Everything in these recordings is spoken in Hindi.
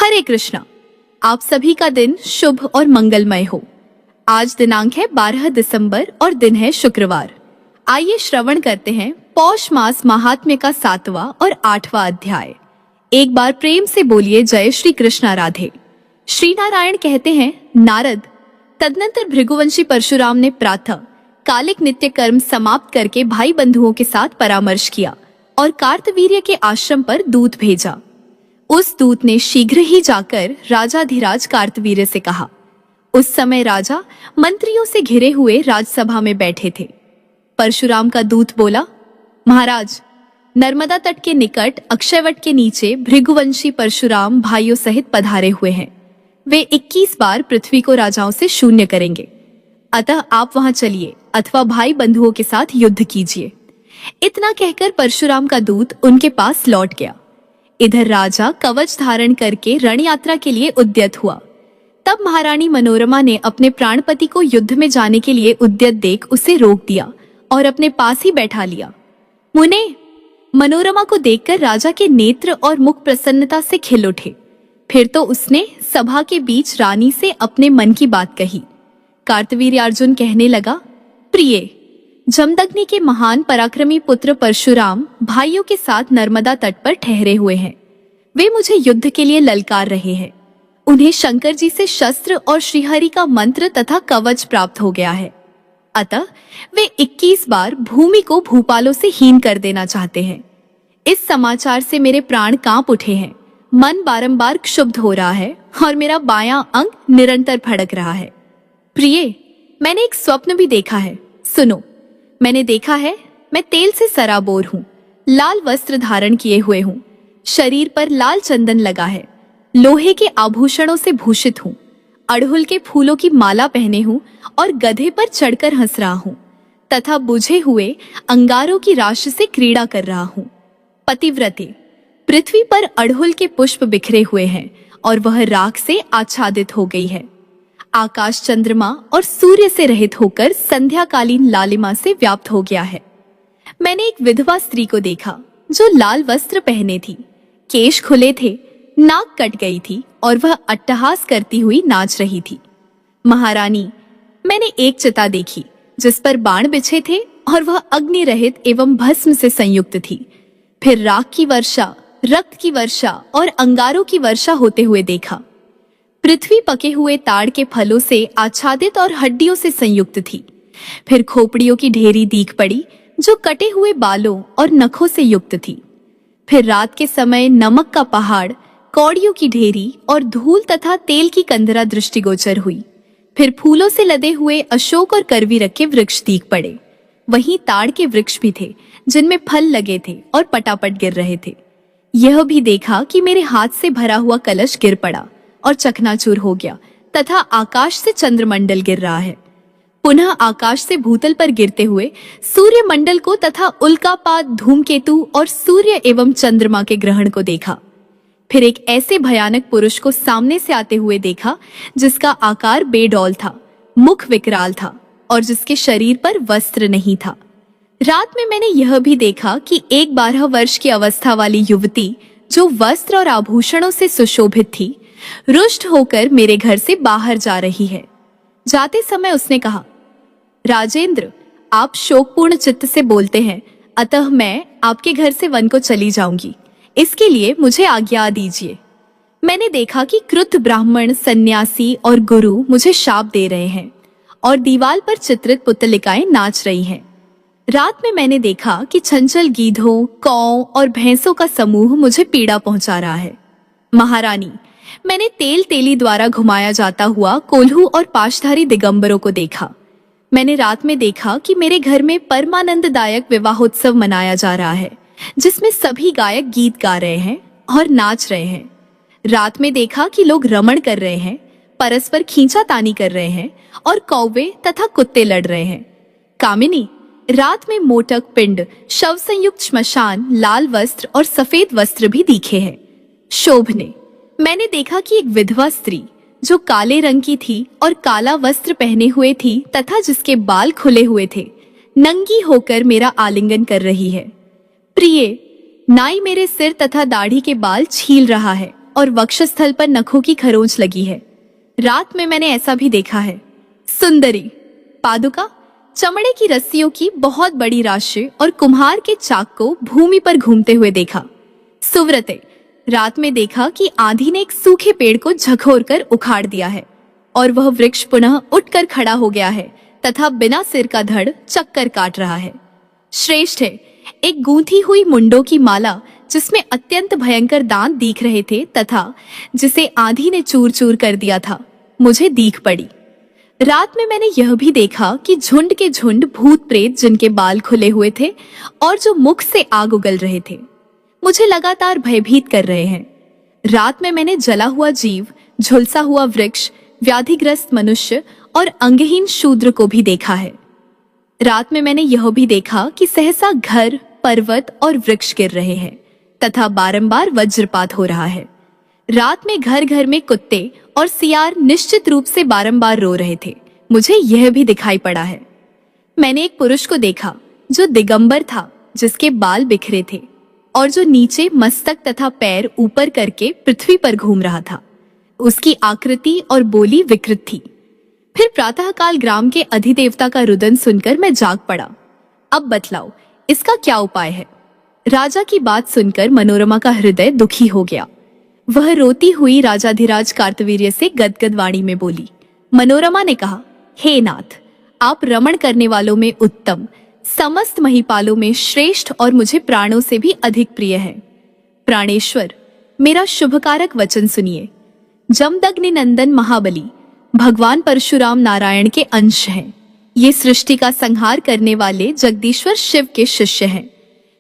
हरे कृष्णा। आप सभी का दिन शुभ और मंगलमय हो। आज दिनांक है 12 दिसंबर और दिन है शुक्रवार। आइए श्रवण करते हैं पौष मास महात्म्य का 7वां और 8वां अध्याय। एक बार प्रेम से बोलिए जय श्री कृष्णा राधे। श्री नारायण कहते हैं, नारद, तदनंतर भृगुवंशी परशुराम ने प्रातः कालिक नित्य कर्म समाप्त करके भाई बंधुओं के साथ परामर्श किया और कार्तवीर्य के आश्रम पर दूत भेजा। उस दूत ने शीघ्र ही जाकर राजाधिराज कार्तवीर्य से कहा। उस समय राजा मंत्रियों से घिरे हुए राजसभा में बैठे थे। परशुराम का दूत बोला, महाराज, नर्मदा तट के निकट अक्षयवट के नीचे भृगुवंशी परशुराम भाइयों सहित पधारे हुए हैं। वे 21 बार पृथ्वी को राजाओं से शून्य करेंगे। अतः आप वहां चलिए अथवा भाई बंधुओं के साथ युद्ध कीजिए। इतना कहकर परशुराम का दूत उनके पास लौट गया। इधर राजा कवच धारण करके रण यात्रा के लिए उद्यत हुआ। तब महारानी मनोरमा ने अपने प्राणपति को युद्ध में जाने के लिए उद्यत देख उसे रोक दिया और अपने पास ही बैठा लिया। मुने, मनोरमा को देखकर राजा के नेत्र और मुख प्रसन्नता से खिल उठे। फिर तो उसने सभा के बीच रानी से अपने मन की बात कही। कार्तवीर्यार्जुन कहने लगा, प्रिय, जमदग्नि के महान पराक्रमी पुत्र परशुराम भाइयों के साथ नर्मदा तट पर ठहरे हुए हैं। वे मुझे युद्ध के लिए ललकार रहे हैं। उन्हें शंकर जी से शस्त्र और श्रीहरि का मंत्र तथा कवच प्राप्त हो गया है। अतः वे 21 बार भूमि को भूपालों से हीन कर देना चाहते हैं। इस समाचार से मेरे प्राण कांप उठे हैं। मन बारंबार क्षुब्ध हो रहा है और मेरा बायां अंग निरंतर फड़क रहा है। प्रिय, मैंने एक स्वप्न भी देखा है। सुनो। मैंने देखा है, मैं तेल से सराबोर हूँ, लाल वस्त्र धारण किए हुए हूँ, शरीर पर लाल चंदन लगा है, लोहे के आभूषणों से भूषित हूँ, अड़हुल के फूलों की माला पहने हूँ और गधे पर चढ़कर हंस रहा हूँ तथा बुझे हुए अंगारों की राशि से क्रीड़ा कर रहा हूँ। पतिव्रते, पृथ्वी पर अड़हुल के पुष्प बिखरे हुए हैं और वह राख से आच्छादित हो गई है। आकाश चंद्रमा और सूर्य से रहित होकर संध्याकालीन लालिमा से व्याप्त हो गया है। मैंने एक विधवा स्त्री को देखा जो लाल वस्त्र पहने थी, केश खुले थे, नाक कट गई थी और वह अट्टहास करती हुई नाच रही थी। महारानी, मैंने एक चिता देखी जिस पर बाण बिछे थे और वह अग्नि रहित एवं भस्म से संयुक्त थी। फिर राख की वर्षा, रक्त की वर्षा और अंगारों की वर्षा होते हुए देखा। पृथ्वी पके हुए ताड़ के फलों से आच्छादित और हड्डियों से संयुक्त थी। फिर खोपड़ियों की ढेरी दीख पड़ी जो कटे हुए बालों और नखों से युक्त थी। फिर रात के समय नमक का पहाड़, कौड़ियों की ढेरी और धूल तथा तेल की कंदरा दृष्टिगोचर हुई। फिर फूलों से लदे हुए अशोक और करवीरक के वृक्ष दीख पड़े। वहीं ताड़ के वृक्ष भी थे जिनमें फल लगे थे और पटापट गिर रहे थे। यह भी देखा कि मेरे हाथ से भरा हुआ कलश गिर पड़ा और चकनाचूर हो गया तथा आकाश से चंद्रमंडल गिर रहा है। पुनः आकाश से भूतल पर गिरते हुए सूर्यमंडल को तथा उल्कापात, धूमकेतु और सूर्य एवं चंद्रमा के ग्रहण को देखा। फिर एक ऐसे भयानक पुरुष को सामने से आते हुए देखा जिसका आकार बेडौल था, मुख विकराल था और जिसके शरीर पर वस्त्र नहीं था। रात में मैंने यह भी देखा कि एक 12 वर्ष की अवस्था वाली युवती जो वस्त्र और आभूषणों से सुशोभित थी, रुष्ट होकर मेरे घर से बाहर जा रही है। जाते समय उसने कहा, राजेंद्र, आप शोकपूर्ण चित्त से बोलते हैं, अतः मैं आपके घर से वन को चली जाऊंगी। इसके लिए मुझे आज्ञा दीजिए। मैंने देखा कि क्रुद्ध ब्राह्मण, सन्यासी और गुरु मुझे शाप दे रहे हैं और दीवाल पर चित्रित पुतलिकाएं नाच रही हैं। रात में मैंने देखा कि चंचल गीधों, कौओं और भैंसों का समूह मुझे पीड़ा पहुंचा रहा है। महारानी, मैंने तेल तेली द्वारा घुमाया जाता हुआ कोल्हू और पाशधारी दिगंबरों को देखा। मैंने रात में देखा कि मेरे घर में परमानंददायक विवाहोत्सव मनाया जा रहा है जिसमें सभी गायक गीत गा रहे हैं और नाच रहे हैं। रात में देखा कि लोग रमण कर रहे हैं, परस्पर खींचातानी कर रहे हैं और कौवे तथा कुत्ते लड़ रहे हैं। कामिनी, रात में मोटक पिंड, शव संयुक्त श्मशान, लाल वस्त्र और सफेद वस्त्र भी दिखे हैं। शोभने, मैंने देखा कि एक विधवा स्त्री जो काले रंग की थी और काला वस्त्र पहने हुए थी तथा जिसके बाल खुले हुए थे, नंगी होकर मेरा आलिंगन कर रही है। प्रिय, नाई मेरे सिर तथा दाढ़ी के बाल छील रहा है और वक्षस्थल पर नखों की खरोंच लगी है। रात में मैंने ऐसा भी देखा है। सुंदरी, पादुका, चमड़े की रस्सियों की बहुत बड़ी राशि और कुम्हार के चाक को भूमि पर घूमते हुए देखा। सुव्रते, रात में देखा कि आंधी ने एक सूखे पेड़ को झकोर कर उखाड़ दिया है और वह वृक्ष पुनः उठकर खड़ा हो गया है तथा बिना सिर का धड़ चक्कर काट रहा है। श्रेष्ठ है, एक गूंथी हुई मुंडों की माला जिसमें अत्यंत भयंकर दांत दिख रहे थे तथा जिसे आंधी ने चूर चूर कर दिया था, मुझे दीख पड़ी। रात में मैंने यह भी देखा कि झुंड के झुंड भूत प्रेत जिनके बाल खुले हुए थे और जो मुख से आग उगल रहे थे, मुझे लगातार भयभीत कर रहे हैं। रात में मैंने जला हुआ जीव, झुलसा हुआ वृक्ष, व्याधिग्रस्त मनुष्य और अंगहीन शूद्र को भी देखा है। रात में मैंने यह भी देखा कि सहसा घर, पर्वत और वृक्ष गिर रहे हैं तथा बारंबार वज्रपात हो रहा है। रात में घर घर में कुत्ते और सियार निश्चित रूप से बारंबार रो रहे थे, मुझे यह भी दिखाई पड़ा है। मैंने एक पुरुष को देखा जो दिगंबर था, जिसके बाल बिखरे थे और जो नीचे मस्तक तथा पैर ऊपर करके पृथ्वी पर घूम रहा था। उसकी आकृति और बोली विकृत थी। फिर प्रातःकाल ग्राम के अधिदेवता का रुदन सुनकर मैं जाग पड़ा। अब बतलाओ, इसका क्या उपाय है? राजा की बात सुनकर मनोरमा का हृदय दुखी हो गया। वह रोती हुई राजाधिराज कार्तवीर्य से गदगद वाणी में बोली। मनोरमा ने कहा, हे नाथ, आप रमण करने वालों में उत्तम, समस्त महिपालों में श्रेष्ठ और मुझे प्राणों से भी अधिक प्रिय है। प्राणेश्वर, मेरा शुभकारक वचन सुनिए। जमदग्नि नंदन महाबली भगवान परशुराम नारायण के अंश हैं। ये सृष्टि का संहार करने वाले जगदीश्वर शिव के शिष्य हैं,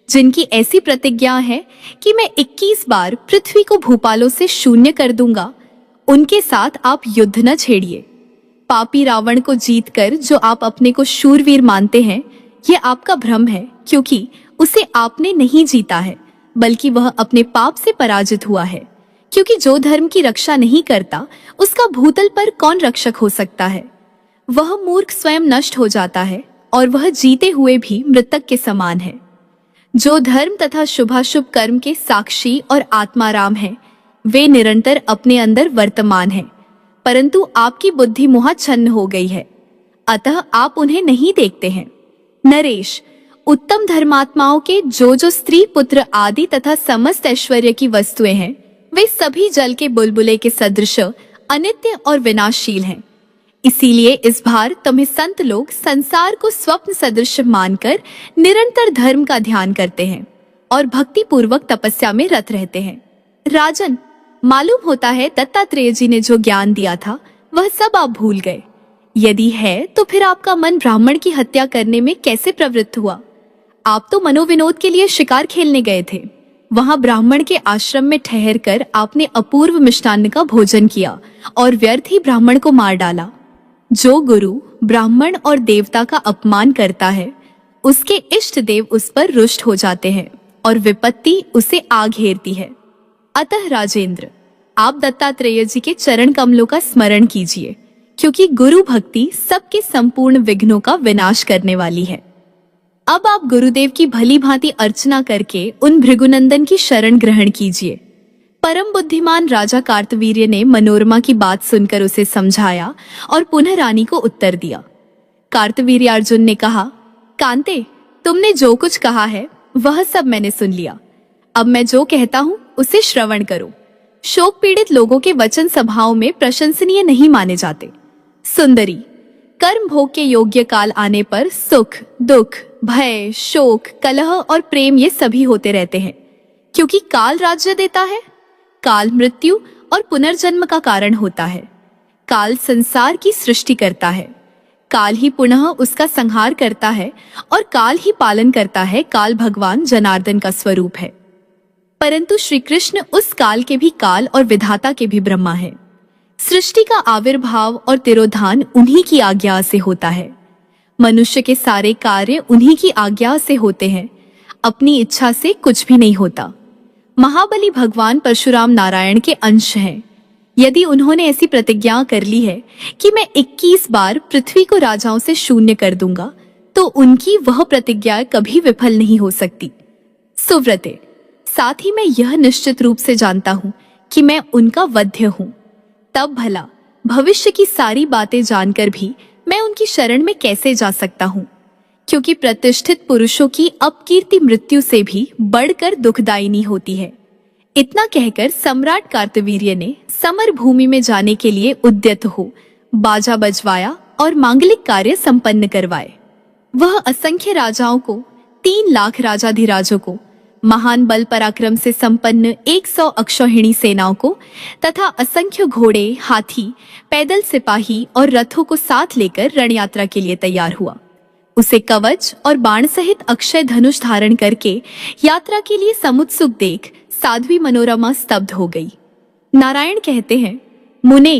जिनकी ऐसी प्रतिज्ञा है कि मैं 21 बार पृथ्वी को भूपालों से शून्य कर दूंगा। उनके साथ आप युद्ध न छेड़िए। पापी रावण को जीतकर जो आप अपने को शूरवीर मानते हैं, यह आपका भ्रम है, क्योंकि उसे आपने नहीं जीता है, बल्कि वह अपने पाप से पराजित हुआ है। क्योंकि जो धर्म की रक्षा नहीं करता, उसका भूतल पर कौन रक्षक हो सकता है? वह मूर्ख स्वयं नष्ट हो जाता है और वह जीते हुए भी मृतक के समान है। जो धर्म तथा शुभाशुभ कर्म के साक्षी और आत्माराम हैं, वे निरंतर अपने अंदर वर्तमान हैं, परंतु आपकी बुद्धि मोहाच्छन्न हो गई है, अतः आप उन्हें नहीं देखते हैं। नरेश, उत्तम धर्मात्माओं के जो स्त्री पुत्र आदि तथा समस्त ऐश्वर्य की वस्तुएं हैं, वे सभी जल के बुलबुले के सदृश अनित्य और विनाशशील हैं। इसीलिए इस बार तुम्हें संत लोग संसार को स्वप्न सदृश मानकर निरंतर धर्म का ध्यान करते हैं और भक्ति पूर्वक तपस्या में रत रहते हैं। राजन, मालूम होता है दत्तात्रेय जी ने जो ज्ञान दिया था, वह सब आप भूल गए। यदि है तो फिर आपका मन ब्राह्मण की हत्या करने में कैसे प्रवृत्त हुआ? आप तो मनोविनोद के लिए शिकार खेलने गए थे। वहां ब्राह्मण के आश्रम में ठहरकर आपने अपूर्व मिष्टान्न का भोजन किया और व्यर्थ ही ब्राह्मण को मार डाला। जो गुरु ब्राह्मण और देवता का अपमान करता है, उसके इष्ट देव उस पर रुष्ट हो जाते हैं और विपत्ति उसे आ घेरती है। अतः राजेंद्र, आप दत्तात्रेय जी के चरण कमलों का स्मरण कीजिए, क्योंकि गुरु भक्ति सबके संपूर्ण विघ्नों का विनाश करने वाली है। अब आप गुरुदेव की भली भांति अर्चना करके उन भृगुनंदन की शरण ग्रहण कीजिए। परम बुद्धिमान राजा कार्तवीर्य ने मनोरमा की बात सुनकर उसे समझाया और पुनः रानी को उत्तर दिया। कार्तवीर्य अर्जुन ने कहा, कांते, तुमने जो कुछ कहा है वह सब मैंने सुन लिया। अब मैं जो कहता हूँ उसे श्रवण करो। शोक पीड़ित लोगों के वचन सभाओं में प्रशंसनीय नहीं माने जाते। सुंदरी, कर्म भोग के योग्य काल आने पर सुख, दुख, भय, शोक, कलह और प्रेम ये सभी होते रहते हैं, क्योंकि काल राज्य देता है। काल मृत्यु और पुनर्जन्म का कारण होता है। काल संसार की सृष्टि करता है, काल ही पुनः उसका संहार करता है और काल ही पालन करता है। काल भगवान जनार्दन का स्वरूप है, परंतु श्री कृष्ण उस काल के भी काल और विधाता के भी ब्रह्मा है। सृष्टि का आविर्भाव और तिरोधान उन्हीं की आज्ञा से होता है। मनुष्य के सारे कार्य उन्हीं की आज्ञा से होते हैं, अपनी इच्छा से कुछ भी नहीं होता। महाबली भगवान परशुराम नारायण के अंश हैं। यदि उन्होंने ऐसी प्रतिज्ञा कर ली है कि मैं 21 बार पृथ्वी को राजाओं से शून्य कर दूंगा, तो उनकी वह प्रतिज्ञा कभी विफल नहीं हो सकती। सुव्रते, साथ ही मैं यह निश्चित रूप से जानता हूँ कि मैं उनका वध्य हूँ, तब भला भविष्य की सारी बातें जानकर भी मैं उनकी शरण में कैसे जा सकता हूँ, क्योंकि प्रतिष्ठित पुरुषों की अपकीर्ति मृत्यु से भी बढ़कर दुखदायिनी होती है। इतना कहकर सम्राट कार्तवीर्य ने समर भूमि में जाने के लिए उद्यत हो बाजा बजवाया और मांगलिक कार्य संपन्न करवाए। वह असंख्य राजाओं को, 3 लाख राजाधिराजों को, महान बल पराक्रम से संपन्न 100 अक्षौहिणी सेनाओं को तथा असंख्य घोड़े, हाथी, पैदल सिपाही और रथों को साथ लेकर रणयात्रा के लिए तैयार हुआ। उसे कवच और बाण सहित अक्षय धनुष धारण करके यात्रा के लिए समुत्सुक देख साध्वी मनोरमा स्तब्ध हो गई। नारायण कहते हैं, मुने,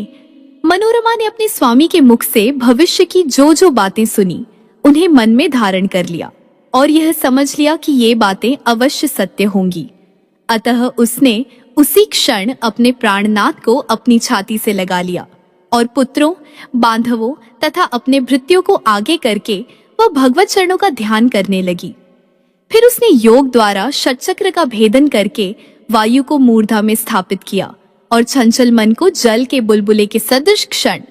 मनोरमा ने अपने स्वामी के मुख से भविष्य की जो जो बातें सुनी उन्हें मन में धारण कर लिया और यह समझ लिया कि ये बातें अवश्य सत्य होंगी। अतः उसने उसी क्षण अपने प्राणनाथ को अपनी छाती से लगा लिया और पुत्रों, बांधवों तथा अपने भृत्यों को आगे करके वह भगवत चरणों का ध्यान करने लगी। फिर उसने योग द्वारा षटचक्र का भेदन करके वायु को मूर्धा में स्थापित किया और चंचल मन को जल के बुलबुले के सदृश क्षण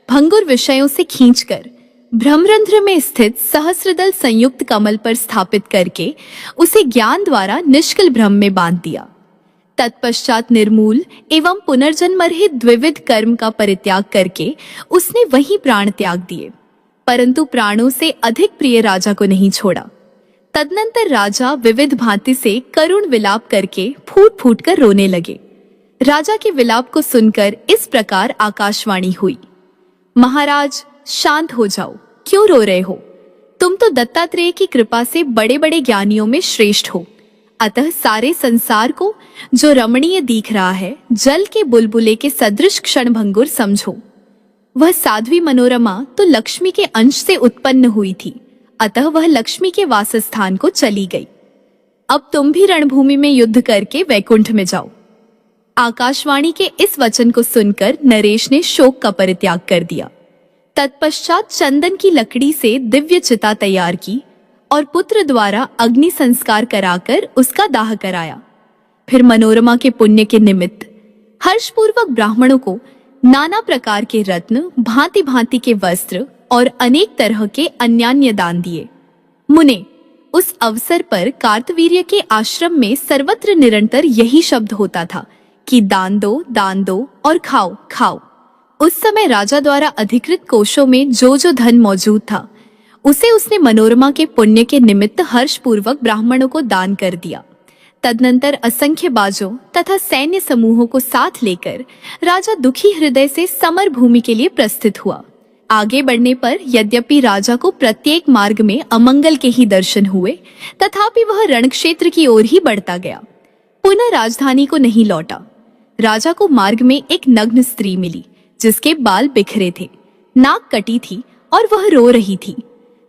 भंगुर विषयों से खींचकर ब्रह्मरंध्र में स्थित सहस्रदल संयुक्त कमल पर स्थापित करके उसे ज्ञान द्वारा निष्कल ब्रह्म में बांध दिया। तत्पश्चात निर्मूल एवं पुनर्जन्म रहित द्विविध कर्म का परित्याग करके उसने वही प्राण त्याग दिए, परंतु प्राणों से अधिक प्रिय राजा को नहीं छोड़ा। तदनंतर राजा विविध भांति से करुण विलाप करके फूट फूट कर रोने लगे। राजा के विलाप को सुनकर इस प्रकार आकाशवाणी हुई, महाराज शांत हो जाओ, क्यों रो रहे हो? तुम तो दत्तात्रेय की कृपा से बड़े बड़े ज्ञानियों में श्रेष्ठ हो, अतः सारे संसार को जो रमणीय दिख रहा है जल के बुलबुले के सदृश क्षण भंगुर समझो। वह साध्वी मनोरमा तो लक्ष्मी के अंश से उत्पन्न हुई थी, अतः वह लक्ष्मी के वासस्थान को चली गई। अब तुम भी रणभूमि में युद्ध करके वैकुंठ में जाओ। आकाशवाणी के इस वचन को सुनकर नरेश ने शोक का परित्याग कर दिया। तत्पश्चात चंदन की लकड़ी से दिव्य चिता तैयार की और पुत्र द्वारा अग्नि संस्कार कराकर उसका दाह कराया। फिर मनोरमा के पुण्य के निमित्त हर्षपूर्वक ब्राह्मणों को नाना प्रकार के रत्न, भांति भांति के वस्त्र और अनेक तरह के अन्यान्य दान दिए। मुने, उस अवसर पर कार्तवीर्य के आश्रम में सर्वत्र निरंतर यही शब्द होता था कि दान दो और खाओ खाओ। उस समय राजा द्वारा अधिकृत कोषों में जो जो धन मौजूद था उसे उसने मनोरमा के पुण्य के निमित्त हर्षपूर्वक ब्राह्मणों को दान कर दिया। तदनंतर असंख्य बाजों तथा सैन्य समूहों को साथ लेकर राजा दुखी हृदय से समर भूमि के लिए प्रस्थित हुआ। आगे बढ़ने पर यद्यपि राजा को प्रत्येक मार्ग में अमंगल के ही दर्शन हुए, तथापि वह रणक्षेत्र की ओर ही बढ़ता गया, पुनः राजधानी को नहीं लौटा। राजा को मार्ग में एक नग्न स्त्री मिली जिसके बाल बिखरे थे, नाक कटी थी और वह रो रही थी।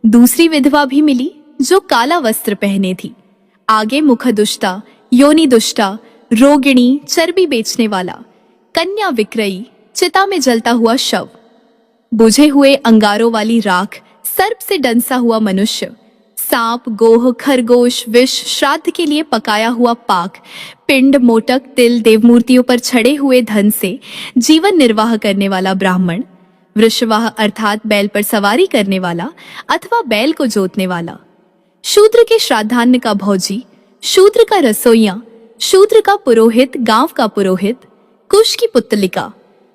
दूसरी विधवा भी मिली जो काला वस्त्र पहने थी। आगे मुखदुष्टा, योनि दुष्टा, रोगिणी, चर्बी बेचने वाला, कन्या विक्रयी, चिता में जलता हुआ शव, बुझे हुए अंगारों वाली राख, सर्प से डंसा हुआ मनुष्य, सांप, गोह, खरगोश, विष, श्राद्ध के लिए पकाया हुआ पाक, पिंड, मोटक, तिल, देवमूर्तियों पर छड़े हुए धन से जीवन निर्वाह करने वाला ब्राह्मण, वृषवाह अर्थात बैल पर सवारी करने वाला अथवा बैल को जोतने वाला, शूद्र के श्राद्धान्न का भोजी, शूद्र का रसोइया, शूद्र का पुरोहित, गांव का पुरोहित, कुश की पुतलिका,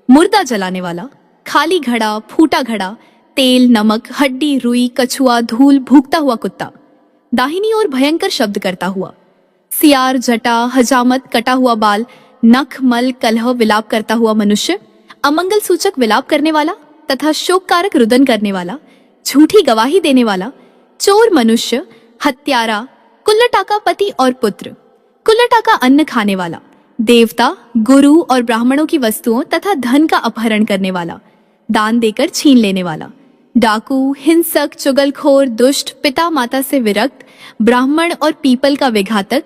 मुर्दा जलाने वाला, खाली घड़ा, फूटा घड़ा, तेल, नमक, हड्डी, रुई, कछुआ, धूल, भूखता हुआ कुत्ता, दाहिनी ओर भयंकर शब्द करता हुआ, सियार, जटा, हजामत, कटा हुआ बाल, नख, मल, कलह, विलाप करता हुआ मनुष्य, अमंगल सूचक विलाप करने वाला तथा शोककारक रुदन करने वाला, झूठी गवाही देने वाला, चोर मनुष्य, हत्यारा, कुल्लटा का पति और पुत्र, कुल्लटा का अन्न खाने वाला, देवता, गुरु और ब्राह्मणों की वस्तुओं तथा धन का अपहरण करने वाला, दान देकर छीन लेने वाला, डाकू, हिंसक, चुगलखोर, दुष्ट, पिता माता से विरक्त, ब्राह्मण और पीपल का विघातक,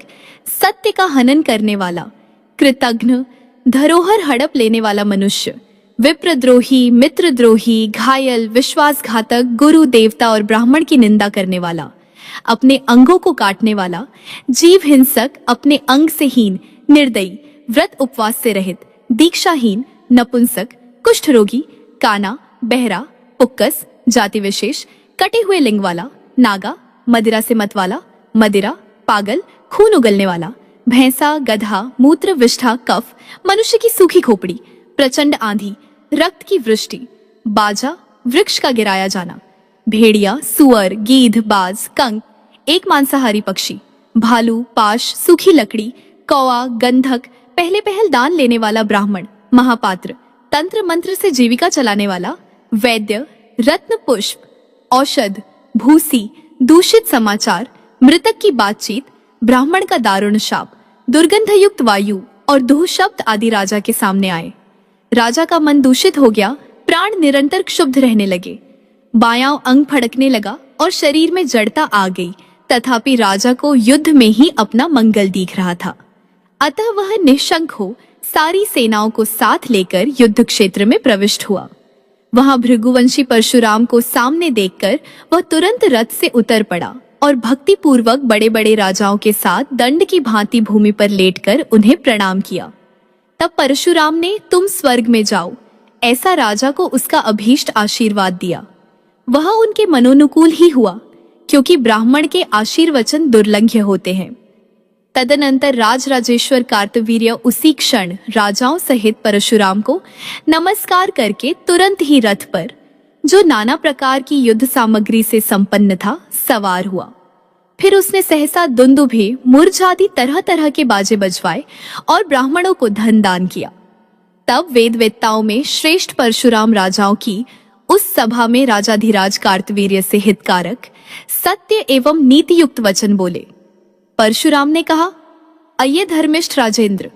सत्य का हनन करने वाला, कृतघ्न, धरोहर हड़प लेने वाला मनुष्य, विप्रद्रोही, मित्रद्रोही, घायल, विश्वासघातक, गुरु, देवता और ब्राह्मण की निंदा करने वाला, अपने अंगों को काटने वाला, जीव हिंसक, अपने अंग से हीन, निर्दयी, व्रत उपवास से रहित, दीक्षाहीन, नपुंसक, कुष्ठ रोगी, काना, बहरा, पुक्कस, जाति विशेष, कटे हुए लिंग वाला, नागा, मदिरा से मत वाला, मदिरा, पागल, खून उगलने वाला, भैंसा, गधा, मूत्र, विष्ठा, कफ, मनुष्य की सूखी खोपड़ी, प्रचंड आंधी, रक्त की वृष्टि, बाजा, वृक्ष का गिराया जाना, भेड़िया, सुअर, गीध, बाज, कंक, एक मांसाहारी पक्षी, भालू, पाश, सूखी लकड़ी, कौआ, गंधक, पहले पहल दान लेने वाला ब्राह्मण, महापात्र, तंत्र मंत्र से जीविका चलाने वाला, वैद्य, रत्न पुष्प, औषध, भूसी, दूषित समाचार, मृतक की बातचीत, ब्राह्मण का दारुण शाप, दुर्गंध युक्त वायु और दूह शब्द आदि राजा के सामने आए। राजा का मन दूषित हो गया, प्राण निरंतर क्षुब्ध रहने लगे, बायां अंग फड़कने लगा और शरीर में जड़ता आ गई। तथापि राजा को युद्ध में ही अपना मंगल दिख रहा था, अतः वह निशंक हो सारी सेनाओं को साथ लेकर युद्ध क्षेत्र में प्रविष्ट हुआ। वहां भृगुवंशी परशुराम को सामने देखकर वह तुरंत रथ से उतर पड़ा और भक्ति पूर्वक बड़े बड़े राजाओं के साथ दंड की भांति भूमि पर लेटकर उन्हें प्रणाम किया। तब परशुराम ने तुम स्वर्ग में जाओ ऐसा राजा को उसका अभीष्ट आशीर्वाद दिया। वह उनके मनोनुकूल ही हुआ, क्योंकि ब्राह्मण के आशीर्वचन दुर्लंघ्य होते हैं। तदनंतर राजराजेश्वर कार्तवीर्य उसी क्षण राजाओं सहित परशुराम को नमस्कार करके तुरंत ही रथ पर, जो नाना प्रकार की युद्ध सामग्री से संपन्न था, सवार हुआ। फिर उसने सहसा दुंदुभे, मुर्ज आदि तरह तरह के बाजे बजवाए और ब्राह्मणों को धन दान किया। तब वेदवेत्ताओं में श्रेष्ठ परशुराम राजाओं की उस सभा में राजाधिराज कार्तवीर्य से हितकारक, सत्य एवं नीति युक्त वचन बोले। परशुराम ने कहा, अये धर्मिष्ठ राजेंद्र,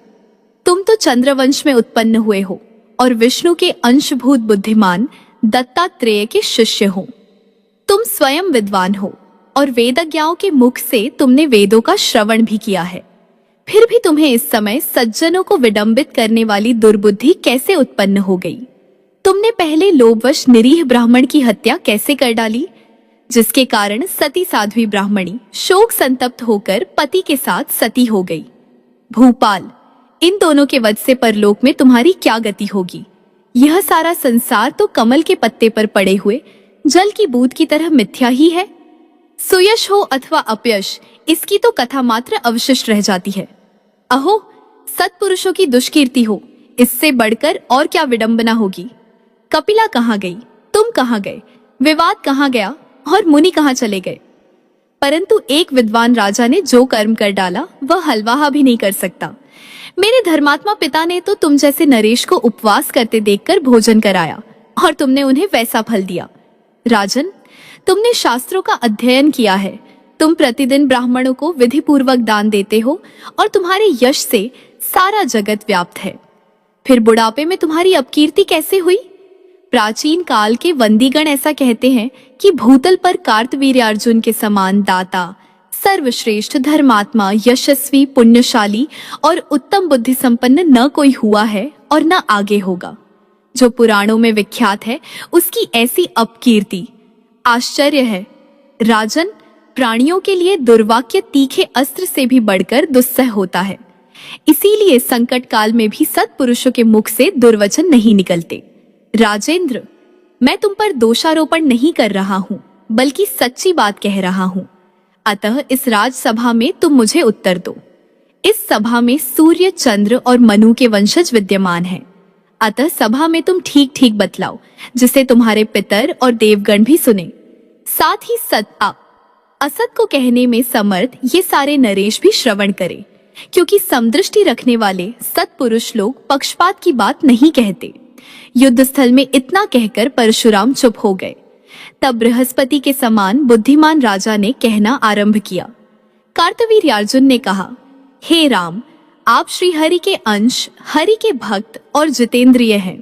तुम तो चंद्रवंश में उत्पन्न हुए हो और विष्णु के अंशभूत बुद्धिमान दत्तात्रेय के शिष्य हो। तुम स्वयं विद्वान हो और वेदज्ञाओं के मुख से तुमने वेदों का श्रवण भी किया है। फिर भी तुम्हें इस समय सज्जनों को विडंबित करने वाली दुर्बुद्धि कैसे उत्पन्न हो गई? तुमने पहले लोभवश निरीह ब्राह्मण की हत्या कैसे कर डाली, जिसके कारण सती साध्वी ब्राह्मणी शोक संतप्त होकर पति के साथ सती हो गई। भूपाल, इन दोनों के वध से परलोक में तुम्हारी क्या गति होगी? यह सारा संसार तो कमल के पत्ते पर पड़े हुए जल की बूंद की तरह मिथ्या ही है। सुयश हो अथवा अपयश, इसकी तो कथा मात्र अवशिष्ट रह जाती है। अहो, सत्पुरुषों की दुष्कीर्ति हो, इससे बढ़कर और क्या विडंबना होगी? कपिला कहाँ गई? तुम कहाँ गए? विवाद कहाँ गया? और मुनि कहाँ चले गए? परंतु एक विद्वान राजा ने जो कर्म कर डाला वह हलवाहा भी नहीं कर सकता। मेरे धर्मात्मा पिता ने तो तुम जैसे नरेश को उपवास करते देखकर भोजन कराया और तुमने उन्हें वैसा फल दिया। राजन, तुमने शास्त्रों का अध्ययन किया है, तुम प्रतिदिन ब्राह्मणों को विधि पूर्वक दान देते हो और तुम्हारे यश से सारा जगत व्याप्त है। फिर बुढ़ापे में तुम्हारी अपकीर्ति कैसे हुई? प्राचीन काल के वंदीगण ऐसा कहते हैं कि भूतल पर कार्तवीर्यार्जुन के समान दाता, सर्वश्रेष्ठ, धर्मात्मा, यशस्वी, पुण्यशाली और उत्तम बुद्धि संपन्न न कोई हुआ है और न आगे होगा। जो पुराणों में विख्यात है उसकी ऐसी अपकीर्ति आश्चर्य है। राजन, प्राणियों के लिए दुर्वाक्य तीखे अस्त्र से भी बढ़कर दुस्सह होता है। इसीलिए संकट काल में भी सत्पुरुषों के मुख से दुर्वचन नहीं निकलते। राजेंद्र, मैं तुम पर दोषारोपण नहीं कर रहा हूँ, बल्कि सच्ची बात कह रहा हूँ। अतः इस राजसभा में तुम मुझे उत्तर दो। इस सभा में सूर्य, चंद्र और मनु के वंशज विद्यमान हैं। अतः सभा में तुम ठीक ठीक बतलाओ, जिसे तुम्हारे पितर और देवगण भी सुने। साथ ही असत को कहने में समर्थ ये सारे नरेश भी श्रवण करें, क्योंकि समदृष्टि रखने वाले सत्पुरुष लोग पक्षपात की बात नहीं कहते। युद्ध स्थल में इतना कहकर परशुराम चुप हो गए। तब बृहस्पति के समान बुद्धिमान राजा ने कहना आरंभ किया। कार्तवीर्यार्जुन ने कहा, हे राम, आप श्री हरि के अंश, हरि के भक्त और जितेंद्रिय हैं।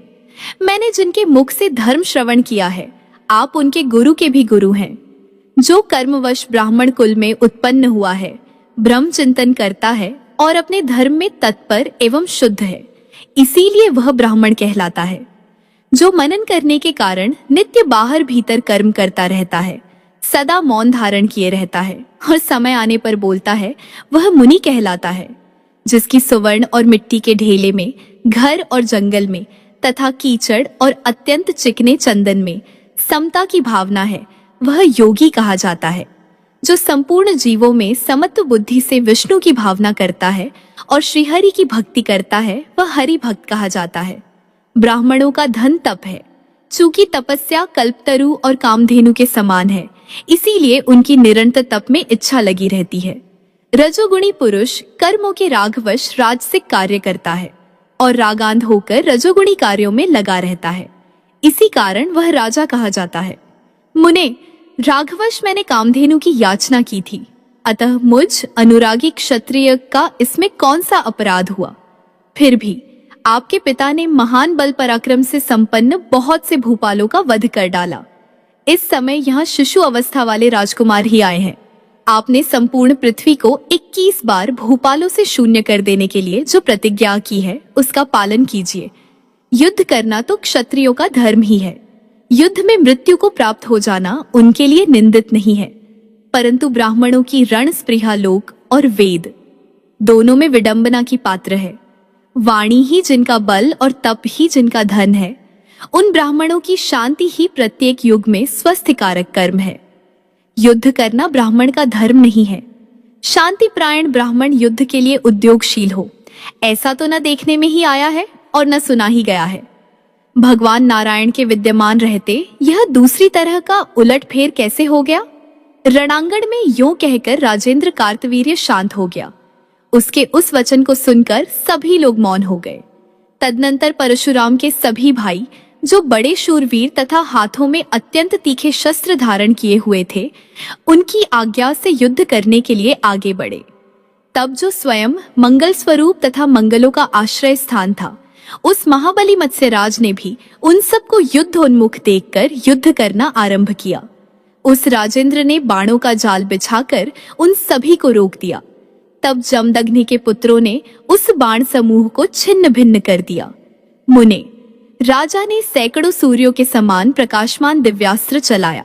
मैंने जिनके मुख से धर्म श्रवण किया है, आप उनके गुरु के भी गुरु हैं। जो कर्मवश ब्राह्मण कुल में उत्पन्न हुआ है, ब्रह्म चिंतन करता है और अपने धर्म में तत्पर एवं शुद्ध है, इसीलिए वह ब्राह्मण कहलाता है। जो मनन करने के कारण नित्य बाहर भीतर कर्म करता रहता है, सदा मौन धारण किए रहता है और समय आने पर बोलता है, वह मुनि कहलाता है। जिसकी सुवर्ण और मिट्टी के ढेले में घर और जंगल में तथा कीचड़ और अत्यंत चिकने चंदन में समता की भावना है, वह योगी कहा जाता है। जो संपूर्ण जीवों में समत्व बुद्धि से विष्णु की भावना करता है और श्रीहरि की भक्ति करता है, वह हरि भक्त कहा जाता है। ब्राह्मणों का धन तप है। चूंकि तपस्या कल्पतरु और कामधेनु के समान है, इसीलिए उनकी निरंतर तप में इच्छा लगी रहती है। रजोगुणी पुरुष कर्मों के रागवश राजसिक कार्य करता है और रागांध होकर रजोगुणी कार्यों में लगा रहता है। इसी कारण वह राजा कहा जाता है। मुने, रागवश मैंने कामधेनु की याचना की थी, अतः मुझ अनुरागी क्षत्रिय का इसमें कौन सा अपराध हुआ? फिर भी आपके पिता ने महान बल पराक्रम से संपन्न बहुत से भूपालों का वध कर डाला। इस समय यहाँ शिशु अवस्था वाले राजकुमार ही आए हैं। आपने संपूर्ण पृथ्वी को 21 बार भूपालों से शून्य कर देने के लिए जो प्रतिज्ञा की है, उसका पालन कीजिए। युद्ध करना तो क्षत्रियों का धर्म ही है। युद्ध में मृत्यु को प्राप्त हो जाना उनके लिए निंदित नहीं है, परंतु ब्राह्मणों की रण स्पृहा लोक और वेद दोनों में विडंबना की पात्र है। वाणी ही जिनका बल और तप ही जिनका धन है, उन ब्राह्मणों की शांति ही प्रत्येक युग में स्वस्थकारक कर्म है। युद्ध करना ब्राह्मण का धर्म नहीं है। शांति प्रायण ब्राह्मण युद्ध के लिए उद्योगशील हो, ऐसा तो न देखने में ही आया है और न सुना ही गया है। भगवान नारायण के विद्यमान रहते यह दूसरी तरह का उलटफेर कैसे हो गया? रणांगण में यूं कहकर राजेंद्र कार्तवीर्य शांत हो गया। उसके उस वचन को सुनकर सभी लोग मौन हो गए। तदनंतर परशुराम के सभी भाई, जो बड़े शूरवीर तथा हाथों में अत्यंत तीखे शस्त्र धारण किए हुए थे, उनकी आज्ञा से युद्ध करने के लिए आगे बढ़े। तब जो स्वयं मंगल स्वरूप तथा मंगलों का आश्रय स्थान था, उस महाबली मत्स्यराज ने भी उन सबको युद्धोन्मुख देखकर युद्ध करना आरंभ किया। उस राजेंद्र ने बाणों का जाल बिछाकर उन सभी को रोक दिया। तब जमदग्नि के पुत्रों ने उस बाण समूह को छिन्न भिन्न कर दिया। मुने, राजा ने सैकड़ों सूर्यों के समान प्रकाशमान दिव्यास्त्र चलाया,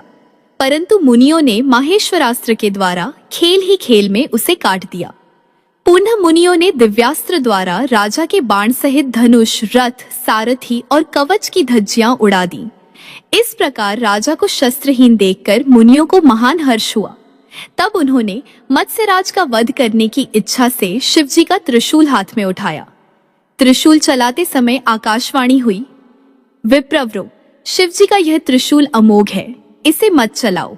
परंतु मुनियों ने माहेश्वरास्त्र के द्वारा खेल ही खेल में उसे काट दिया। पुनः मुनियों ने दिव्यास्त्र द्वारा राजा के बाण सहित धनुष, रथ, सारथी और कवच की धज्जियां उड़ा दी। इस प्रकार राजा को शस्त्रहीन देखकर मुनियों को महान हर्ष हुआ। तब उन्होंने मत्स्यराज का वध करने की इच्छा से शिवजी का त्रिशूल हाथ में उठाया। त्रिशूल चलाते समय आकाशवाणी हुई, विप्रवरो, शिवजी का यह त्रिशूल अमोघ है, इसे मत चलाओ,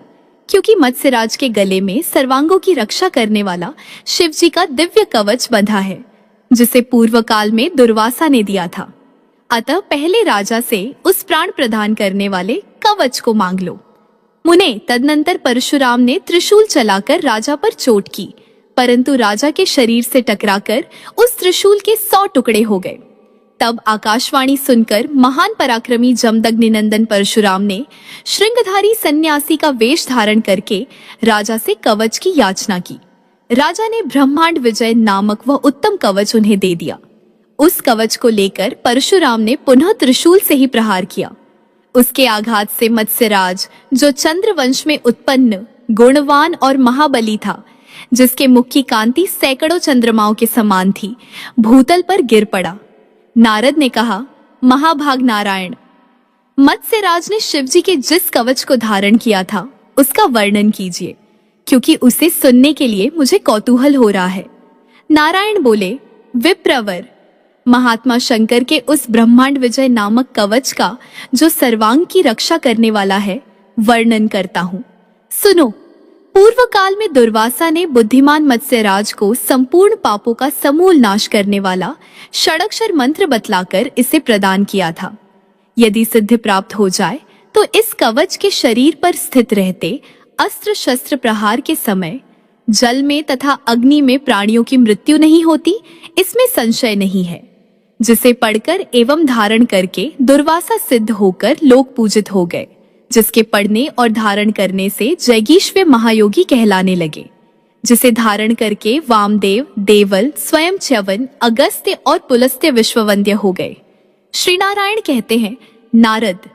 क्योंकि मत्स्यराज के गले में सर्वांगों की रक्षा करने वाला शिवजी का दिव्य कवच बंधा है, जिसे पूर्व काल में दुर्वासा ने दिया था। अतः पहले राजा से उस प्राण प्रदान करने वाले कवच को मांग लो। मुने, तदनंतर परशुराम ने त्रिशूल चलाकर राजा पर चोट की, परंतु राजा के शरीर से टकराकर उस त्रिशूल के 100 टुकड़े हो गए। तब आकाशवाणी सुनकर महान पराक्रमी जमदग्नि नंदन परशुराम ने श्रृंगधारी सन्यासी का वेश धारण करके राजा से कवच की याचना की। राजा ने ब्रह्मांड विजय नामक वह उत्तम कवच उन्हें दे दिया। उस कवच को लेकर परशुराम ने पुनः त्रिशूल से ही प्रहार किया। उसके आघात से मत्स्यराज, जो चंद्रवंश में उत्पन्न गुणवान और महाबली था, जिसके मुख की कांति सैकड़ों चंद्रमाओं के समान थी, भूतल पर गिर पड़ा। नारद ने कहा, महाभाग नारायण, मत्स्यराज ने शिवजी के जिस कवच को धारण किया था उसका वर्णन कीजिए, क्योंकि उसे सुनने के लिए मुझे कौतूहल हो रहा है। नारायण बोले, विप्रवर, महात्मा शंकर के उस ब्रह्मांड विजय नामक कवच का, जो सर्वांग की रक्षा करने वाला है, वर्णन करता हूँ। सुनो। पूर्व काल में दुर्वासा ने बुद्धिमान मत्स्यराज को संपूर्ण पापों का समूल नाश करने वाला षडक्षर मंत्र बतलाकर इसे प्रदान किया था। यदि सिद्धि प्राप्त हो जाए तो इस कवच के शरीर पर स्थित रहते अस्त्र शस्त्र प्रहार के समय जल में तथा अग्नि में प्राणियों की मृत्यु नहीं होती, इसमें संशय नहीं है। जिसे पढ़कर एवं धारण करके दुर्वासा सिद्ध होकर लोक पूजित हो गए, जिसके पढ़ने और धारण करने से जैगीश्वर महायोगी कहलाने लगे, जिसे धारण करके वामदेव, देवल, स्वयं च्यवन, अगस्त्य और पुलस्त्य विश्ववंद्य हो गए। श्री नारायण कहते हैं, नारद,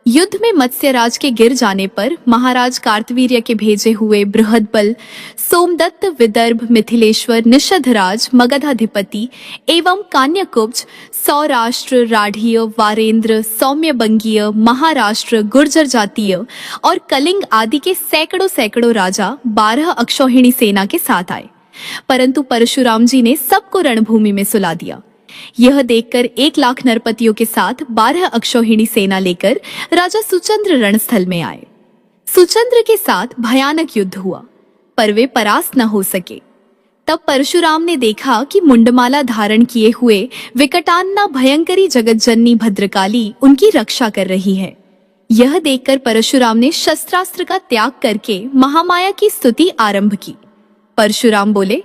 युद्ध में मत्स्यराज के गिर जाने पर महाराज कार्तवीर्य के भेजे हुए बृहद बल सोमदत्त, विदर्भ, मिथिलेश्वर, निषधराज, मगधाधिपति एवं कान्यकुब्ज, सौराष्ट्र, राढ़ीय, वारेंद्र, सौम्यबंगीय, महाराष्ट्र, गुर्जर जातीय और कलिंग आदि के सैकड़ों सैकड़ों राजा 12 अक्षौहिणी सेना के साथ आए, परंतु परशुराम जी ने सबको रणभूमि में सुला दिया। यह देखकर 1 लाख नरपतियों के साथ 12 अक्षौहिणी सेना लेकर राजा सुचंद्र रणस्थल में आए। सुचंद्र के साथ भयानक युद्ध हुआ, पर वे परास्त न हो सके। तब परशुराम ने देखा कि मुंडमाला धारण किए हुए विकटान्ना भयंकरी जगतजननी भद्रकाली उनकी रक्षा कर रही है। यह देखकर परशुराम ने शस्त्रास्त्र का त्याग करके महामाया की स्तुति आरंभ की। परशुराम बोले,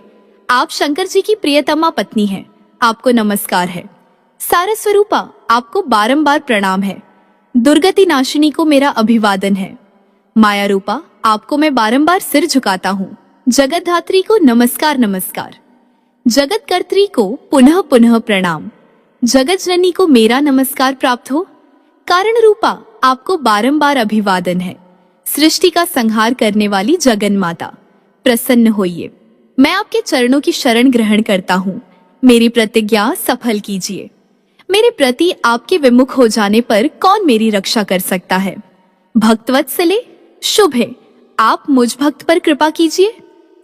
आप शंकर जी की प्रियतमा पत्नी हैं, आपको नमस्कार है। सारस्वरूपा, आपको बारंबार प्रणाम है। दुर्गति नाशिनी को मेरा अभिवादन है। माया रूपा, आपको मैं बारंबार सिर झुकाता हूँ। जगतधात्री को नमस्कार नमस्कार। जगत कर्त्री को पुनः पुनः प्रणाम। जगत जननी को मेरा नमस्कार प्राप्त हो। कारण रूपा, आपको बारंबार अभिवादन है। सृष्टि का संहार करने वाली जगन माता, प्रसन्न होइए। मैं आपके चरणों की शरण ग्रहण करता हूँ। मेरी प्रतिज्ञा सफल कीजिए। मेरे प्रति आपके विमुख हो जाने पर कौन मेरी रक्षा कर सकता है। भक्तवत्सले, शुभ है, आप मुझ भक्त पर कृपा कीजिए।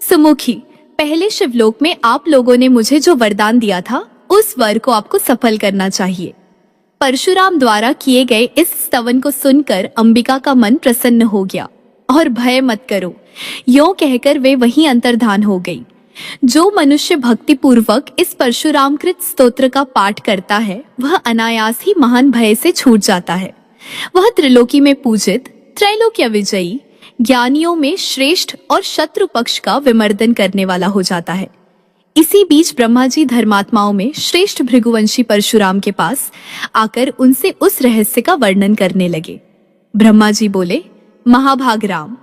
सुमुखी, पहले शिवलोक में आप लोगों ने मुझे जो वरदान दिया था, उस वर को आपको सफल करना चाहिए। परशुराम द्वारा किए गए इस स्तवन को सुनकर अंबिका का मन प्रसन्न हो गया और भय मत करो, यों कहकर वे वहीं अंतर्धान हो गई। जो मनुष्य भक्ति पूर्वक इस परशुरामकृत स्तोत्र का पाठ करता है, वह अनायास ही महान भय से छूट जाता है। वह त्रिलोकी में पूजित, त्रैलोक्य विजयी, ज्ञानियों में श्रेष्ठ और शत्रु पक्ष का विमर्दन करने वाला हो जाता है। इसी बीच ब्रह्मा जी धर्मात्माओं में श्रेष्ठ भृगुवंशी परशुराम के पास आकर उनसे उस रहस्य का वर्णन करने लगे। ब्रह्मा जी बोले, महाभाग राम,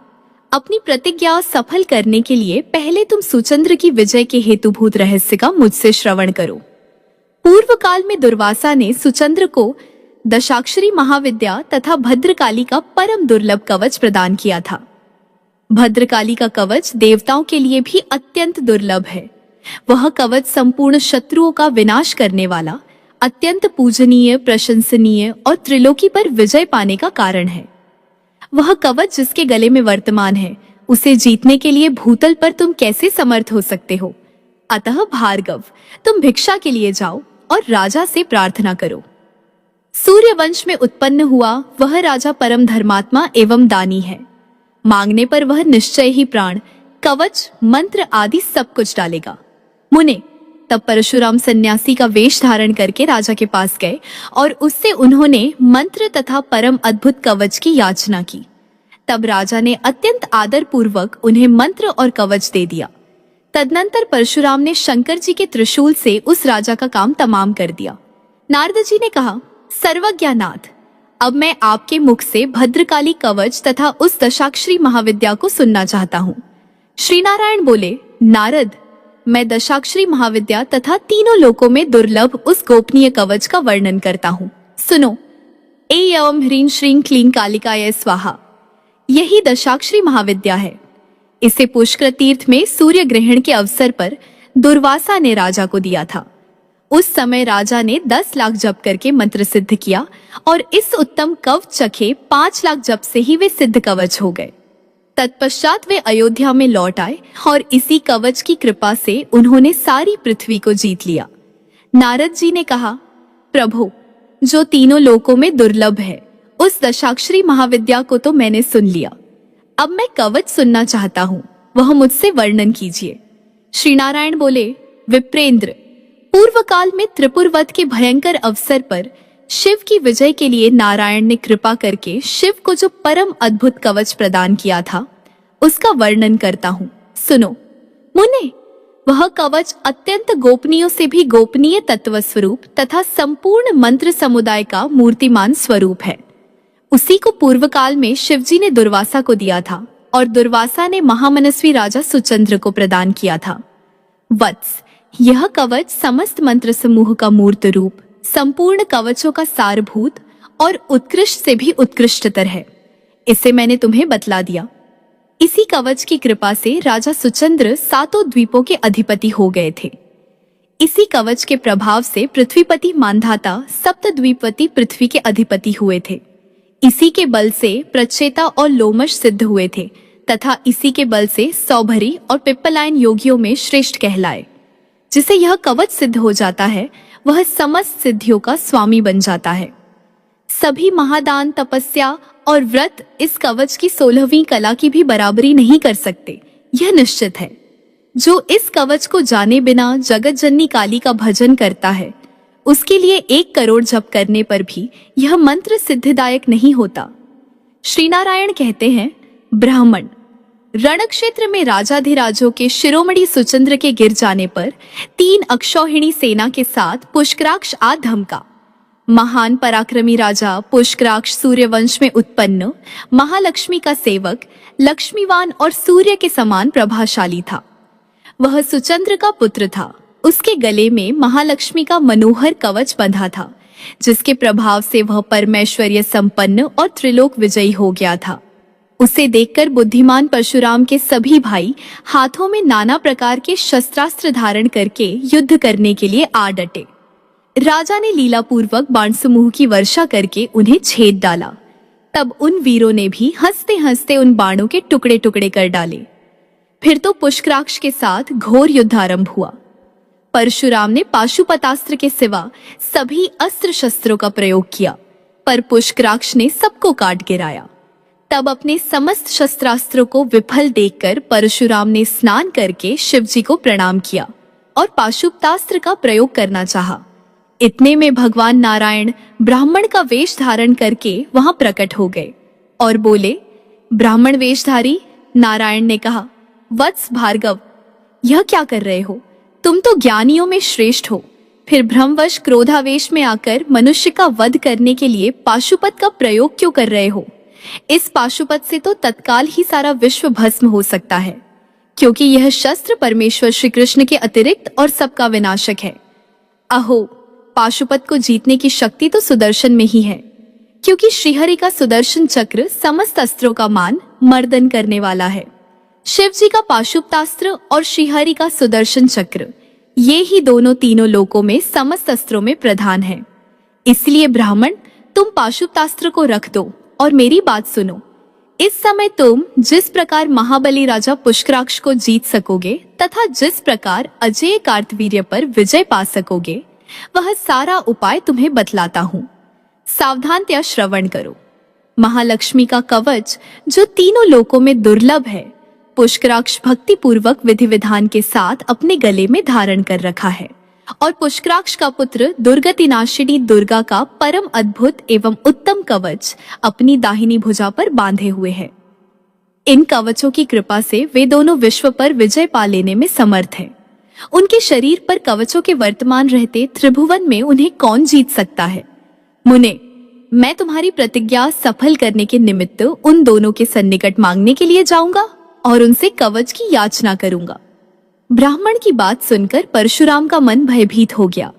अपनी प्रतिज्ञा सफल करने के लिए पहले तुम सुचंद्र की विजय के हेतुभूत रहस्य का मुझसे श्रवण करो। पूर्व काल में दुर्वासा ने सुचंद्र को दशाक्षरी महाविद्या तथा भद्रकाली का परम दुर्लभ कवच प्रदान किया था। भद्रकाली का कवच देवताओं के लिए भी अत्यंत दुर्लभ है। वह कवच संपूर्ण शत्रुओं का विनाश करने वाला, अत्यंत पूजनीय, प्रशंसनीय और त्रिलोकी पर विजय पाने का कारण है। वह कवच जिसके गले में वर्तमान है, उसे जीतने के लिए भूतल पर तुम कैसे समर्थ हो सकते हो। अतः भार्गव, तुम भिक्षा के लिए जाओ और राजा से प्रार्थना करो। सूर्यवंश में उत्पन्न हुआ वह राजा परम धर्मात्मा एवं दानी है। मांगने पर वह निश्चय ही प्राण, कवच, मंत्र आदि सब कुछ डालेगा। मुने, तब परशुराम सन्यासी का वेश धारण करके राजा के पास गए और उससे उन्होंने मंत्र तथा परम अद्भुत कवच की याचना की। तब राजा ने अत्यंत आदर पूर्वक उन्हें मंत्र और कवच दे दिया। तदनंतर परशुराम ने शंकर जी के त्रिशूल से उस राजा का काम तमाम कर दिया। नारद जी ने कहा, सर्वज्ञनाथ, अब मैं आपके मुख से भद्रकाली कवच तथा उस दशाक्षरी महाविद्या को सुनना चाहता हूँ। श्री नारायण बोले, नारद, मैं दशाक्षरी महाविद्या तथा तीनों लोकों में दुर्लभ उस गोपनीय कवच का वर्णन करता हूँ। सुनो। एयं ह्रीं श्रीं क्लीं कालिकाय स्वाहा, यही दशाक्षरी महाविद्या है। इसे पुष्कर तीर्थ में सूर्य ग्रहण के अवसर पर दुर्वासा ने राजा को दिया था। उस समय राजा ने 10 लाख जप करके मंत्र सिद्ध किया और इस उत्तम कवच चखे 5 लाख जप से ही वे सिद्ध कवच हो गए। तत्पश्चात वे अयोध्या में लौट आए और इसी कवच की कृपा से उन्होंने सारी पृथ्वी को जीत लिया। नारद जी ने कहा, प्रभु, जो तीनों लोकों में दुर्लभ है, उस दशाक्षरी महाविद्या को तो मैंने सुन लिया। अब मैं कवच सुनना चाहता हूँ, वह मुझसे वर्णन कीजिए। श्री नारायण बोले, विप्रेंद्र, पूर्व काल में त्रिपुरवध के भयंकर अवसर पर शिव की विजय के लिए नारायण ने कृपा करके शिव को जो परम अद्भुत कवच प्रदान किया था, उसका वर्णन करता हूँ, सुनो। मुने, वह कवच अत्यंत गोपनीयों से भी गोपनीय तत्व स्वरूप तथा संपूर्ण मंत्र समुदाय का मूर्तिमान स्वरूप है। उसी को पूर्व काल में शिवजी ने दुर्वासा को दिया था और दुर्वासा ने महामनस्वी राजा सुचंद्र को प्रदान किया था। वत्स, यह कवच समस्त मंत्र समूह का मूर्त रूप, संपूर्ण कवचों का सारभूत और उत्कृष्ट से भी उत्कृष्टतर है। इसे मैंने तुम्हें बतला दिया। इसी कवच की कृपा से राजा सुचंद्र 7 द्वीपों के अधिपति हो गए थे। इसी कवच के प्रभाव से पृथ्वीपति मांधाता सप्तद्वीपति पृथ्वी के अधिपति हुए थे। इसी के बल से प्रचेता और लोमश सिद्ध हुए थे तथा इसी के बल से सौभरी और पिप्पलायन योगियों में श्रेष्ठ कहलाए। जिसे यह कवच सिद्ध हो जाता है वह समस्त सिद्धियों का स्वामी बन जाता है। सभी महादान, तपस्या और व्रत इस कवच की 16वीं कला की भी बराबरी नहीं कर सकते, यह निश्चित है। जो इस कवच को जाने बिना जगत जननी काली का भजन करता है उसके लिए 1 करोड़ जप करने पर भी यह मंत्र सिद्धिदायक नहीं होता। श्रीनारायण कहते हैं, ब्राह्मण, रणक्षेत्र में राजाधिराजों के शिरोमणि सुचंद्र के गिर जाने पर 3 अक्षौहिणी सेना के साथ पुष्कराक्ष आ धमका। महान पराक्रमी राजा पुष्कराक्ष सूर्यवंश में उत्पन्न महालक्ष्मी का सेवक, लक्ष्मीवान और सूर्य के समान प्रभाशाली था। वह सुचंद्र का पुत्र था। उसके गले में महालक्ष्मी का मनोहर कवच बंधा था, जिसके प्रभाव से वह परमेश्वर्य संपन्न और त्रिलोक विजयी हो गया था। उसे देखकर बुद्धिमान परशुराम के सभी भाई हाथों में नाना प्रकार के शस्त्रास्त्र धारण करके युद्ध करने के लिए आ डटे। राजा ने लीलापूर्वक बाण समूह की वर्षा करके उन्हें छेद डाला। तब उन वीरों ने भी हंसते हंसते उन बाणों के टुकड़े टुकड़े कर डाले। फिर तो पुष्कराक्ष के साथ घोर युद्ध आरंभ हुआ। परशुराम ने पाशुपतास्त्र के सिवा सभी अस्त्र शस्त्रों का प्रयोग किया, पर पुष्कराक्ष ने सबको काट गिराया। तब अपने समस्त शस्त्रास्त्रों को विफल देखकर परशुराम ने स्नान करके शिवजी को प्रणाम किया और पाशुपतास्त्र का प्रयोग करना चाहा। इतने में भगवान नारायण ब्राह्मण का वेश धारण करके वहां प्रकट हो गए और बोले, ब्राह्मण वेशधारी। नारायण ने कहा, वत्स भार्गव, यह क्या कर रहे हो? तुम तो ज्ञानियों में श्रेष्ठ हो, फिर भ्रमवश क्रोधावेश में आकर मनुष्य का वध करने के लिए पाशुपत का प्रयोग क्यों कर रहे हो? इस पाशुपत से तो तत्काल ही सारा विश्व भस्म हो सकता है, क्योंकि यह शस्त्र परमेश्वर श्री कृष्ण के अतिरिक्त और सबका विनाशक है। अहो, पाशुपत को जीतने की शक्ति तो सुदर्शन में ही है, क्योंकि श्रीहरि का सुदर्शन चक्र समस्त अस्त्रों का मान मर्दन करने वाला है। शिव जी का पाशुपतास्त्र और श्रीहरि का सुदर्शन चक्र, ये ही दोनों तीनों लोकों में समस्त अस्त्रों में प्रधान है। इसलिए ब्राह्मण, तुम पाशुपतास्त्र को रख दो और मेरी बात सुनो। इस समय तुम जिस प्रकार महाबली राजा पुष्कराक्ष को जीत सकोगे तथा जिस प्रकार अजेय कार्तवीर्य पर विजय पा सकोगे, वह सारा उपाय तुम्हें बतलाता हूँ। सावधानतया श्रवण करो। महालक्ष्मी का कवच जो तीनों लोकों में दुर्लभ है, पुष्कराक्ष भक्ति पूर्वक विधि विधान के साथ अपने गले में धारण कर रखा है और पुष्कराक्ष का पुत्र दुर्गतिनाशिनी दुर्गा का परम अद्भुत एवं उत्तम कवच अपनी दाहिनी भुजा पर बांधे हुए है। इन कवचों की कृपा से वे दोनों विश्व पर विजय पा लेने में समर्थ हैं। उनके शरीर पर कवचों के वर्तमान रहते त्रिभुवन में उन्हें कौन जीत सकता है? मुने, मैं तुम्हारी प्रतिज्ञा सफल करने के निमित्त उन दोनों के सन्निकट मांगने के लिए जाऊंगा और उनसे कवच की याचना करूंगा। ब्राह्मण की बात सुनकर परशुराम का मन भयभीत हो गया।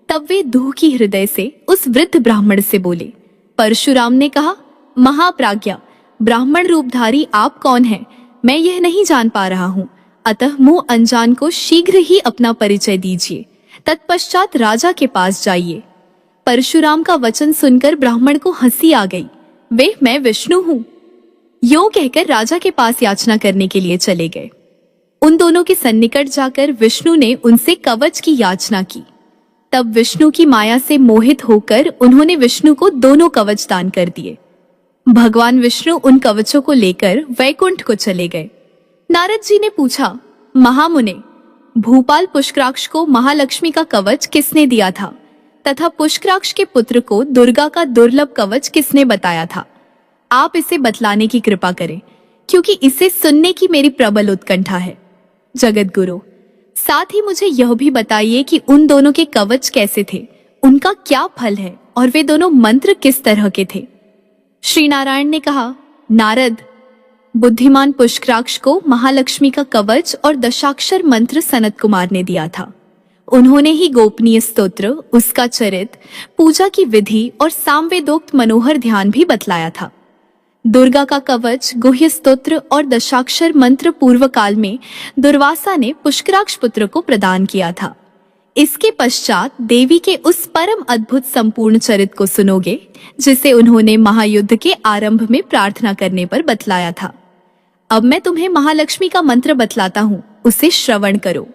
तब वे दुखी हृदय से उस वृद्ध ब्राह्मण से बोले। परशुराम ने कहा, महाप्राज्ञा, ब्राह्मण रूपधारी आप कौन हैं? मैं यह नहीं जान पा रहा हूँ, अतः मुंह अनजान को शीघ्र ही अपना परिचय दीजिए, तत्पश्चात राजा के पास जाइए। परशुराम का वचन सुनकर ब्राह्मण को हंसी आ गई। वे, मैं विष्णु हूँ, यो कहकर राजा के पास याचना करने के लिए चले गए। उन दोनों के सन्निकट जाकर विष्णु ने उनसे कवच की याचना की। तब विष्णु की माया से मोहित होकर उन्होंने विष्णु को दोनों कवच दान कर दिए। भगवान विष्णु उन कवचों को लेकर वैकुंठ को चले गए। नारद जी ने पूछा, महामुने, भूपाल पुष्कराक्ष को महालक्ष्मी का कवच किसने दिया था तथा पुष्कराक्ष के पुत्र को दुर्गा का दुर्लभ कवच किसने बताया था? आप इसे बतलाने की कृपा करें, क्योंकि इसे सुनने की मेरी प्रबल उत्कंठा है। जगत गुरु, साथ ही मुझे यह भी बताइए कि उन दोनों के कवच कैसे थे, उनका क्या फल है और वे दोनों मंत्र किस तरह के थे? श्री नारायण ने कहा, नारद, बुद्धिमान पुष्कराक्ष को महालक्ष्मी का कवच और दशाक्षर मंत्र सनत कुमार ने दिया था। उन्होंने ही गोपनीय स्तोत्र, उसका चरित्र, पूजा की विधि और सामवेदोक्त मनोहर ध्यान भी बतलाया था। दुर्गा का कवच, गुह्य स्तोत्र और दशाक्षर मंत्र पूर्व काल में दुर्वासा ने पुष्कराक्ष पुत्र को प्रदान किया था। इसके पश्चात देवी के उस परम अद्भुत संपूर्ण चरित्र को सुनोगे जिसे उन्होंने महायुद्ध के आरंभ में प्रार्थना करने पर बतलाया था। अब मैं तुम्हें महालक्ष्मी का मंत्र बतलाता हूँ, उसे श्रवण करो।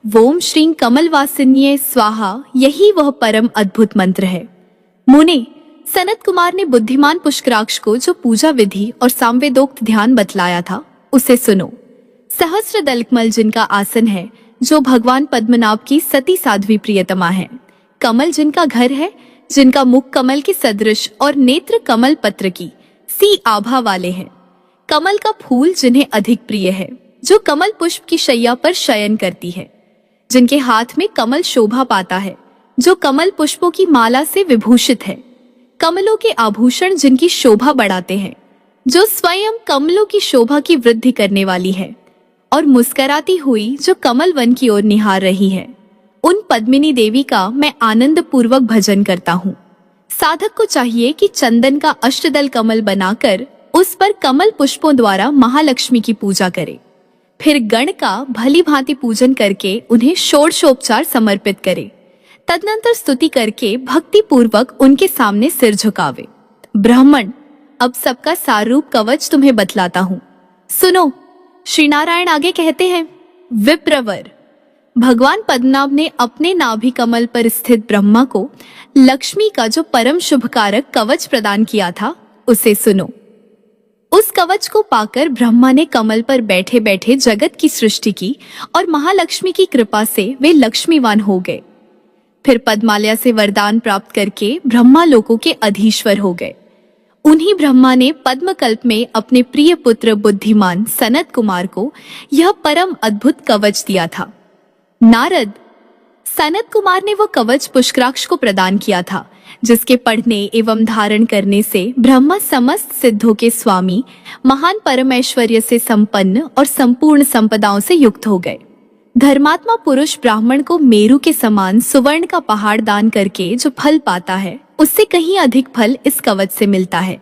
वोम श्रीं कमलवासिन्ये स्वाहा, यही वह परम अद्भुत मंत्र है। मुने, सनत कुमार ने बुद्धिमान पुष्कराक्ष को जो पूजा विधि और सामवेदोक्त ध्यान बतलाया था उसे सुनो। सहस्र दलकमल जिनका आसन है, जो भगवान पद्मनाभ की सती साध्वी प्रियतमा है। कमल जिनका घर है, जिनका मुख कमल के सदृश और नेत्र कमल पत्र की सी आभा वाले हैं। कमल का फूल जिन्हें अधिक प्रिय है, जो कमल पुष्प की शैया पर शयन करती है। जिनके हाथ में कमल शोभा पाता है, जो कमल पुष्पों की माला से विभूषित है। कमलों के आभूषण जिनकी शोभा बढ़ाते हैं, जो स्वयं कमलों की शोभा की वृद्धि करने वाली है। और मुस्कराती हुई जो कमल वन की ओर निहार रही है, उन पद्मिनी देवी का मैं आनंद पूर्वक भजन करता हूँ। साधक को चाहिए कि चंदन का अष्टदल कमल बनाकर उस पर कमल पुष्पों द्वारा महालक्ष्मी की पूजा करे। फिर गण का भली भांति पूजन करके उन्हें षोडशोपचार समर्पित करे। तदनंतर स्तुति करके भक्ति पूर्वक उनके सामने सिर झुकावे। ब्राह्मण, अब सबका सारूप कवच तुम्हें बतलाता हूँ, सुनो। श्री नारायण आगे कहते हैं, विप्रवर, भगवान पद्मनाभ ने अपने नाभि कमल पर स्थित ब्रह्मा को लक्ष्मी का जो परम शुभकारक कवच प्रदान किया था उसे सुनो। उस कवच को पाकर ब्रह्मा ने कमल पर बैठे बैठे जगत की सृष्टि की और महालक्ष्मी की कृपा से वे लक्ष्मीवान हो गए। फिर पद्मालया से वरदान प्राप्त करके ब्रह्मा लोकों के अधीश्वर हो गए। उन्हीं ब्रह्मा ने पद्मकल्प में अपने प्रिय पुत्र बुद्धिमान सनत कुमार को यह परम अद्भुत कवच दिया था। नारद, सनत कुमार ने वो कवच पुष्कराक्ष को प्रदान किया था, जिसके पढ़ने एवं धारण करने से ब्रह्मा समस्त सिद्धों के स्वामी, महान परमैश्वर्य से संपन्न और संपूर्ण संपदाओं से युक्त हो गए। धर्मात्मा पुरुष ब्राह्मण को मेरु के समान सुवर्ण का पहाड़ दान करके जो फल पाता है, उससे कहीं अधिक फल इस कवच से मिलता है।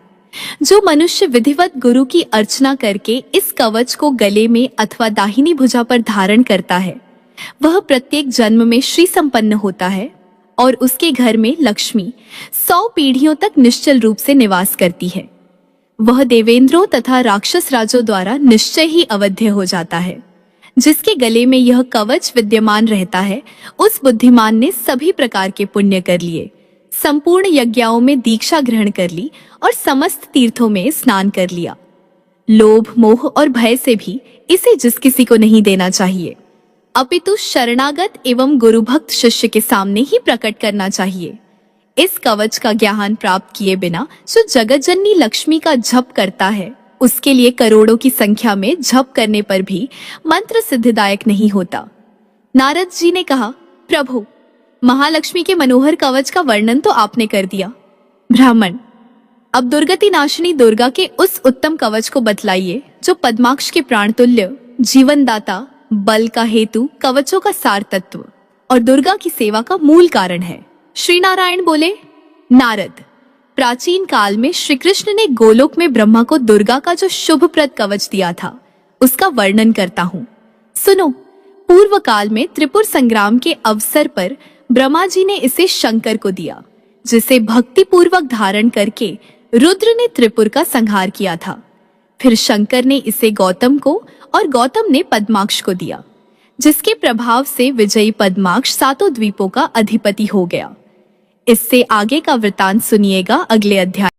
जो मनुष्य विधिवत गुरु की अर्चना करके इस कवच को गले में अथवा दाहिनी भुजा पर धारण करता है, वह प्रत्येक जन्म में श्री संपन्न होता है और उसके घर में लक्ष्मी 100 पीढ़ियों तक निश्चल रूप से निवास करती है। वह देवेंद्रों तथा राक्षस राजों द्वारा निश्चय ही अवध्य हो जाता है। जिसके गले में यह कवच विद्यमान रहता है, उस बुद्धिमान ने सभी प्रकार के पुण्य कर लिए, संपूर्ण यज्ञों में दीक्षा ग्रहण कर ली और समस्त तीर्थों में स्नान कर लिया। लोभ, मोह और भय से भी इसे जिस किसी को नहीं देना चाहिए, अपितु शरणागत एवं गुरुभक्त शिष्य के सामने ही प्रकट करना चाहिए। इस कवच का ज्ञान प्राप्त किए बिना जो जगतजननी लक्ष्मी का जप करता है, उसके लिए करोड़ों की संख्या में जप करने पर भी मंत्र सिद्धिदायक नहीं होता। नारद जी ने कहा, प्रभु, महालक्ष्मी के मनोहर कवच का वर्णन तो आपने कर दिया। ब्राह्मण, अब दुर्गति नाशिनी दुर्गा के उस उत्तम कवच को बतलाइए जो पद्माक्ष के प्राणतुल्य, जीवनदाता, बल का हेतु, कवचों का सार तत्व और दुर्गा की सेवा का मूल कारण है। श्री नारायण बोले, नारद, प्राचीन काल में श्री कृष्ण ने गोलोक में ब्रह्मा को दुर्गा का जो शुभप्रद कवच दिया था, उसका वर्णन करता हूँ, सुनो। पूर्व काल में त्रिपुर संग्राम के अवसर पर ब्रह्मा जी ने इसे शंकर को दिया, जिसे भक्ति पूर्वक धारण करके रुद्र ने त्रिपुर का संहार किया था। फिर शंकर ने इसे गौतम को और गौतम ने पद्माक्ष को दिया, जिसके प्रभाव से विजयी पद्माक्ष 7 द्वीपों का अधिपति हो गया। इससे आगे का वृतांत सुनिएगा अगले अध्याय।